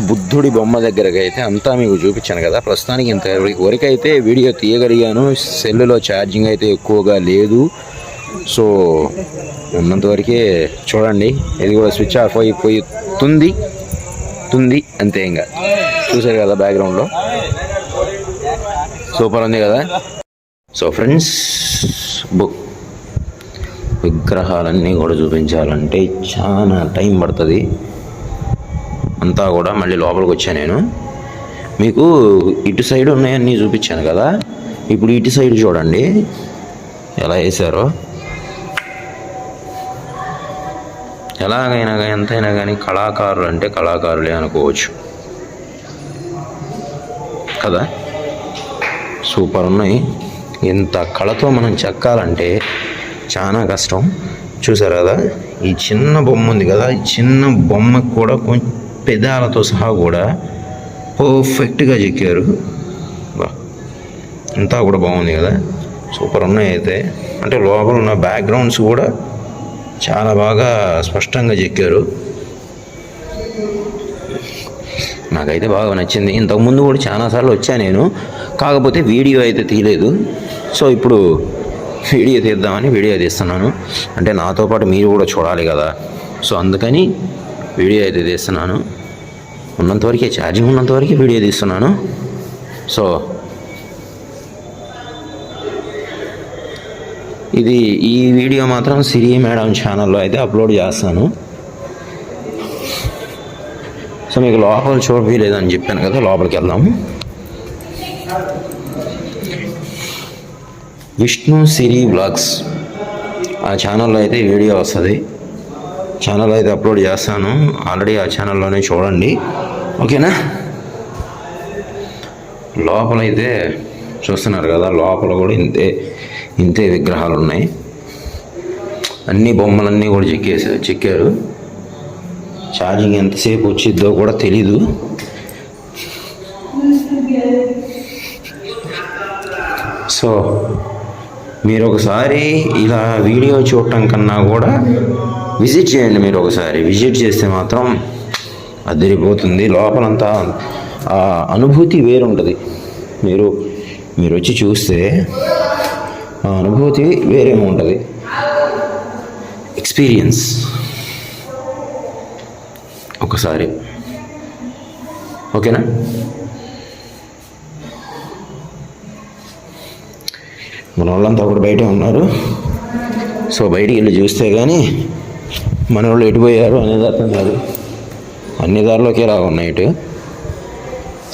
బుద్ధుడి బొమ్మ దగ్గరకి అయితే అంతా మీకు చూపించాను కదా. ప్రస్తుతానికి ఇంత వరకు అయితే వీడియో తీయగలిగాను. సెల్లులో ఛార్జింగ్ అయితే ఎక్కువగా లేదు. సో ఉన్నంతవరకే చూడండి. ఇది కూడా స్విచ్ ఆఫ్ అయిపోయి తుంది అంతే. ఇంకా చూసారు కదా బ్యాక్గ్రౌండ్లో సూపర్ ఉంది కదా. సో ఫ్రెండ్స్, విగ్రహాలన్నీ కూడా చూపించాలంటే చాలా టైం పడుతుంది. అంతా కూడా మళ్ళీ లోపలికి వచ్చాను నేను. మీకు ఇటు సైడ్ ఉన్నాయన్నీ చూపించాను కదా. ఇప్పుడు ఇటు సైడ్ చూడండి ఎలా వేశారో. ఎలాగైనా ఎంతైనా కానీ కళాకారులు అంటే కళాకారులే అనుకోవచ్చు కదా. సూపర్ ఉన్నాయి. ఇంత కళతో మనం చెక్కాలంటే చాలా కష్టం. చూసారు కదా, ఈ చిన్న బొమ్మ ఉంది కదా, ఈ చిన్న బొమ్మకు కూడా కొంచెం పెదాలతో సహా కూడా పర్ఫెక్ట్గా చెక్కారు. అంతా కూడా బాగుంది కదా, సూపర్ ఉన్నాయి. అయితే అంటే లోపల ఉన్న బ్యాక్గ్రౌండ్స్ కూడా చాలా బాగా స్పష్టంగా చెక్కారు. నాకైతే బాగా నచ్చింది. ఇంతకుముందు కూడా చాలాసార్లు వచ్చా నేను, కాకపోతే వీడియో అయితే తీయలేదు. సో ఇప్పుడు వీడియో తీద్దామని వీడియో తీస్తున్నాను. అంటే నాతో పాటు మీరు కూడా చూడాలి కదా. సో అందుకని వీడియో అయితే తీస్తున్నాను. ఉన్నంతవరకే, ఛార్జింగ్ ఉన్నంతవరకే వీడియో తీస్తున్నాను. సో ఈ వీడియో మాత్రం సిరి మేడం ఛానల్లో అయితే అప్లోడ్ చేస్తాను. సో మీకు లోపల చూడలేదని చెప్పాను కదా, లోపలికి వెళ్దాము. విష్ణు సిరి బ్లాగ్స్ ఆ ఛానల్లో అయితే వీడియో వస్తుంది. ఛానల్ అయితే అప్లోడ్ చేస్తాను. ఆల్రెడీ ఆ ఛానల్లోనే చూడండి, ఓకేనా. లోపలైతే చూస్తున్నారు కదా, లోపల కూడా ఇంతే విగ్రహాలు ఉన్నాయి. అన్ని బొమ్మలన్నీ కూడా చెక్కారు. ఛార్జింగ్ ఎంతసేపు వచ్చిద్దో కూడా తెలీదు. సో మీరు ఒకసారి ఇలా వీడియో చూడటం కన్నా కూడా విజిట్ చేయండి. మీరు ఒకసారి విజిట్ చేస్తే మాత్రం అదిరిపోతుంది. లోపలంతా ఆ అనుభూతి వేరుంటుంది. మీరు వచ్చి చూస్తే ఆ అనుభూతి వేరేమో ఉంటుంది. ఎక్స్పీరియన్స్ ఒకసారి, ఓకేనా. మన వాళ్ళంతా కూడా బయటే ఉన్నారు. సో బయటికి వెళ్ళి చూస్తే కానీ మన వాళ్ళు ఎటుపోయారు అనేది అర్థం కాదు. అన్ని దారిలో ఒకేలా ఉన్నాయి, ఇటు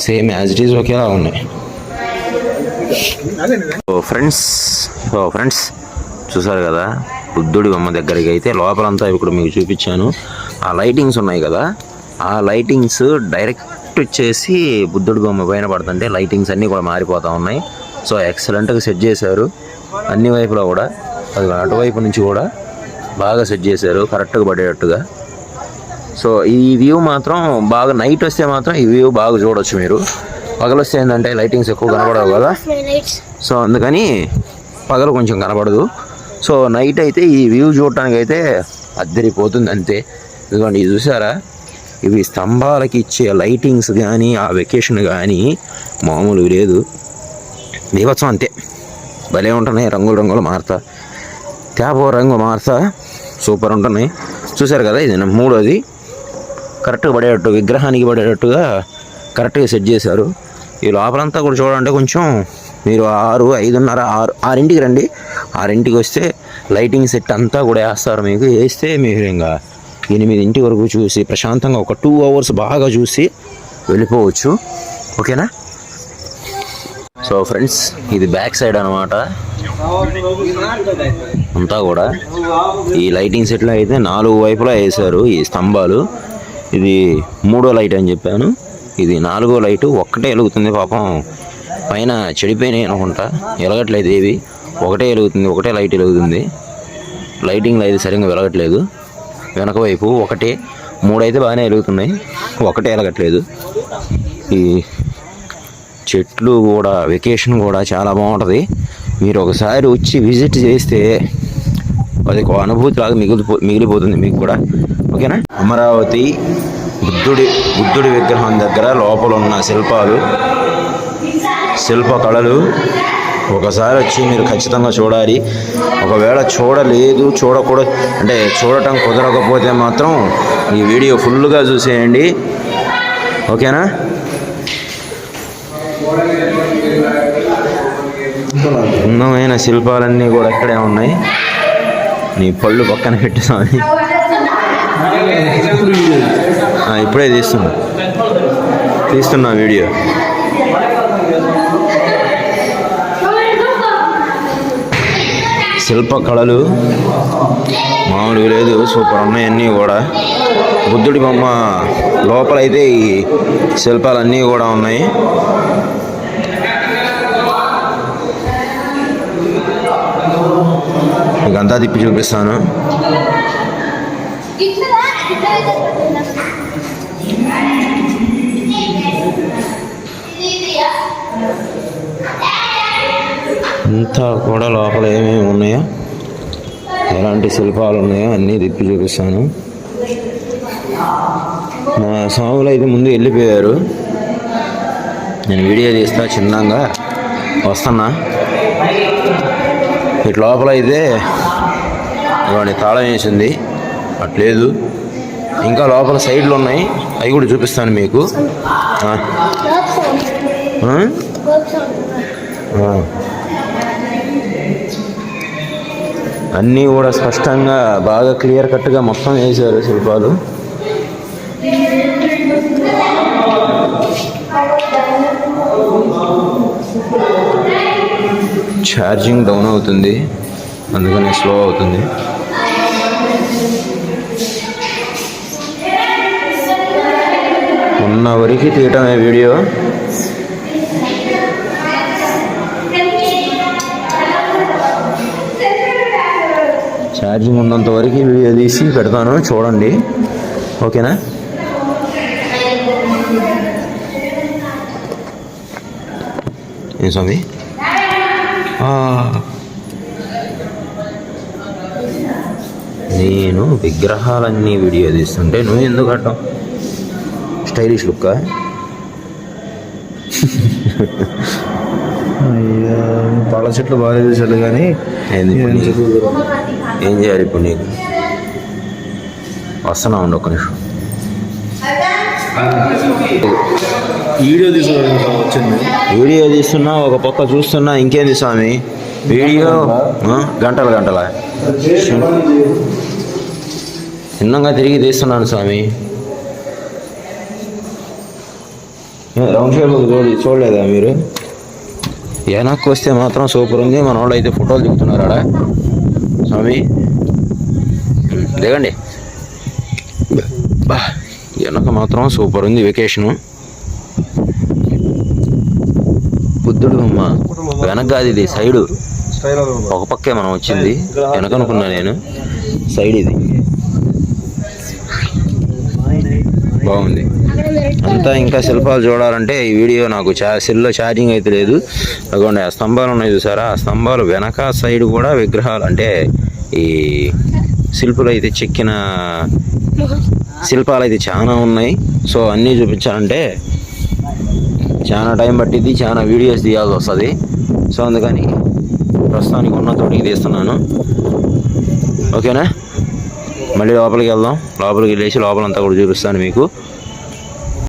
సేమ్ యాజ్ ఇట్ ఈజ్ ఒకేలా ఉన్నాయి. సో ఫ్రెండ్స్ చూసారు కదా, బుద్ధుడి బొమ్మ దగ్గరికి అయితే లోపలంతా ఇప్పుడు మీకు చూపించాను. ఆ లైటింగ్స్ ఉన్నాయి కదా, ఆ లైటింగ్స్ డైరెక్ట్ వచ్చేసి బుద్ధుడి బొమ్మ పైన పడుతుంటే లైటింగ్స్ అన్నీ కూడా మారిపోతూ ఉన్నాయి. సో ఎక్సలెంట్గా సెట్ చేశారు అన్ని వైపులో కూడా. అది అటువైపు నుంచి కూడా బాగా సెట్ చేశారు కరెక్ట్గా పడేటట్టుగా. సో ఈ వ్యూ మాత్రం బాగా నైట్ వస్తే మాత్రం ఈ వ్యూ బాగా చూడొచ్చు మీరు. పగలు వస్తే ఏంటంటే లైటింగ్స్ ఎక్కువ కనపడవు కదా, సో అందుకని పగలు కొంచెం కనపడదు. సో నైట్ అయితే ఈ వ్యూ చూడటానికి అయితే అద్దరిపోతుంది అంతే. ఎందుకంటే ఇది చూసారా, ఇవి స్తంభాలకి ఇచ్చే లైటింగ్స్ కానీ ఆ వెకేషన్ కానీ మామూలు లేదు. బీభత్సం అంతే, భలే ఉంటున్నాయి. రంగులు మారుతా, ట్యాబో రంగు మారుతా సూపర్ ఉంటున్నాయి. చూసారు కదా, ఇది మూడోది కరెక్ట్గా పడేటట్టు, విగ్రహానికి పడేటట్టుగా కరెక్ట్గా సెట్ చేశారు. ఈ లోపలంతా కూడా చూడాలంటే కొంచెం మీరు 6:30 రండి. 6 వస్తే లైటింగ్ సెట్ అంతా కూడా వేస్తారు. మీకు వేస్తే మీరు ఇంకా 8 వరకు చూసి ప్రశాంతంగా ఒక 2 అవర్స్ బాగా చూసి వెళ్ళిపోవచ్చు, ఓకేనా. సో ఫ్రెండ్స్, ఇది బ్యాక్ సైడ్ అనమాట. అంతా కూడా ఈ లైటింగ్ సెట్లో అయితే 4 వైపులా వేశారు ఈ స్తంభాలు. ఇది 3వ లైట్ అని చెప్పాను, ఇది 4వ లైటు. ఒక్కటే వెలుగుతుంది పాపం, పైన చెడిపోయినాయి అనుకుంటా, వెలగట్లేదు ఏవి. ఒకటే వెలుగుతుంది, ఒకటే లైట్ వెలుగుతుంది. లైటింగ్ అయితే సరిగ్గా వెలగట్లేదు. వెనక వైపు 3 అయితే బాగానే వెలుగుతున్నాయి, ఒకటే వెలగట్లేదు. ఈ చెట్లు కూడా, వెకేషన్ కూడా చాలా బాగుంటుంది. మీరు ఒకసారి వచ్చి విజిట్ చేస్తే అది ఒక అనుభూతి లాగా మిగిలిపోతుంది మీకు కూడా, ఓకేనా. అమరావతి బుద్ధుడి విగ్రహం దగ్గర లోపల ఉన్న శిల్ప కళలు ఒకసారి వచ్చి మీరు ఖచ్చితంగా చూడాలి. ఒకవేళ చూడకూడదు అంటే చూడటం కుదరకపోతే మాత్రం ఈ వీడియో ఫుల్గా చూసేయండి, ఓకేనా? అందమైన శిల్పాలన్నీ కూడా ఇక్కడే ఉన్నాయి. నీ పళ్ళు పక్కన పెట్టి స్వామి, ఇప్పుడే తీస్తున్నా వీడియో. శిల్ప కళలు మామూలుగా లేదు, సూపర్ ఉన్నాయి అన్నీ కూడా. బుద్ధుడి బొమ్మ లోపలైతే ఈ శిల్పాలన్నీ కూడా ఉన్నాయి. అంతా తిప్పి చూపిస్తాను. అంతా కూడా లోపల ఏమేమి ఉన్నాయో, ఎలాంటి శిల్పాలు ఉన్నాయో అన్నీ తిప్పి చూపిస్తాను. మా స్వాములు అయితే ముందు వెళ్ళిపోయారు, నేను వీడియో తీస్తా, చిన్నగా వస్తున్నా. ఇటు లోపల అయితే ఇవాడి తాళం వేసింది, అట్లేదు. ఇంకా లోపల సైడ్లు ఉన్నాయి, అవి కూడా చూపిస్తాను మీకు. అన్నీ కూడా స్పష్టంగా బాగా క్లియర్ కట్గా మొత్తం వేసారు శిల్పాలు. ఛార్జింగ్ డౌన్ అవుతుంది, అందుకని స్లో అవుతుంది. ఉన్న వరకు తీయటమే వీడియో. ఛార్జింగ్ ఉన్నంత వరకు వీడియో తీసి పెడతాను, చూడండి, ఓకేనా? ఏం స్వామి, నేను విగ్రహాలన్నీ వీడియో తీస్తుంటే నువ్వు ఎందుకు అట్టం? Stylish look. అయ్యా పళ్ళ చెట్లు బాగా చేశారు కానీ ఏం చేయాలి ఇప్పుడు? నీకు వస్తున్నా ఉండు ఒక్క నిమిషం. వీడియో తీస్తున్నా, ఒక పక్క చూస్తున్నా, ఇంకేంది స్వామి వీడియో గంటల చిన్నగా తిరిగి తీస్తున్నాను స్వామి. రౌండ్ షేప్ చూడలేదా మీరు? వెనక్కి వస్తే మాత్రం సూపర్ ఉంది. మన వాళ్ళు అయితే ఫోటోలు దిగుతున్నారు ఆడ. స్వామి దిగండి. వెనక మాత్రం సూపర్ ఉంది వెకేషను. బుద్ధుడు బొమ్మ వెనక, అది సైడు ఒక పక్కే మనం వచ్చింది, వెనక అనుకున్నా నేను, సైడ్ ఇది బాగుంది అంతా. ఇంకా శిల్పాలు చూడాలంటే ఈ వీడియో నాకు సెల్లో ఛార్జింగ్ అయితే లేదు. అదిగోండి ఆ స్తంభాలు ఉన్నాయి చూసారా, ఆ స్తంభాలు వెనక సైడ్ కూడా విగ్రహాలు, అంటే ఈ శిల్పులు అయితే చెక్కిన శిల్పాలు అయితే చాలా ఉన్నాయి. సో అన్నీ చూపించాలంటే చాలా టైం పట్టిద్ది, చాలా వీడియోస్ తీయాల్సి వస్తుంది. సో అందుకని ప్రస్తుతానికి ఉన్న తోటికి తీస్తున్నాను, ఓకేనా? మళ్ళీ లోపలికి వెళ్దాం. లోపలికి వెళ్ళేసి లోపలంతా కూడా చూపిస్తాను మీకు.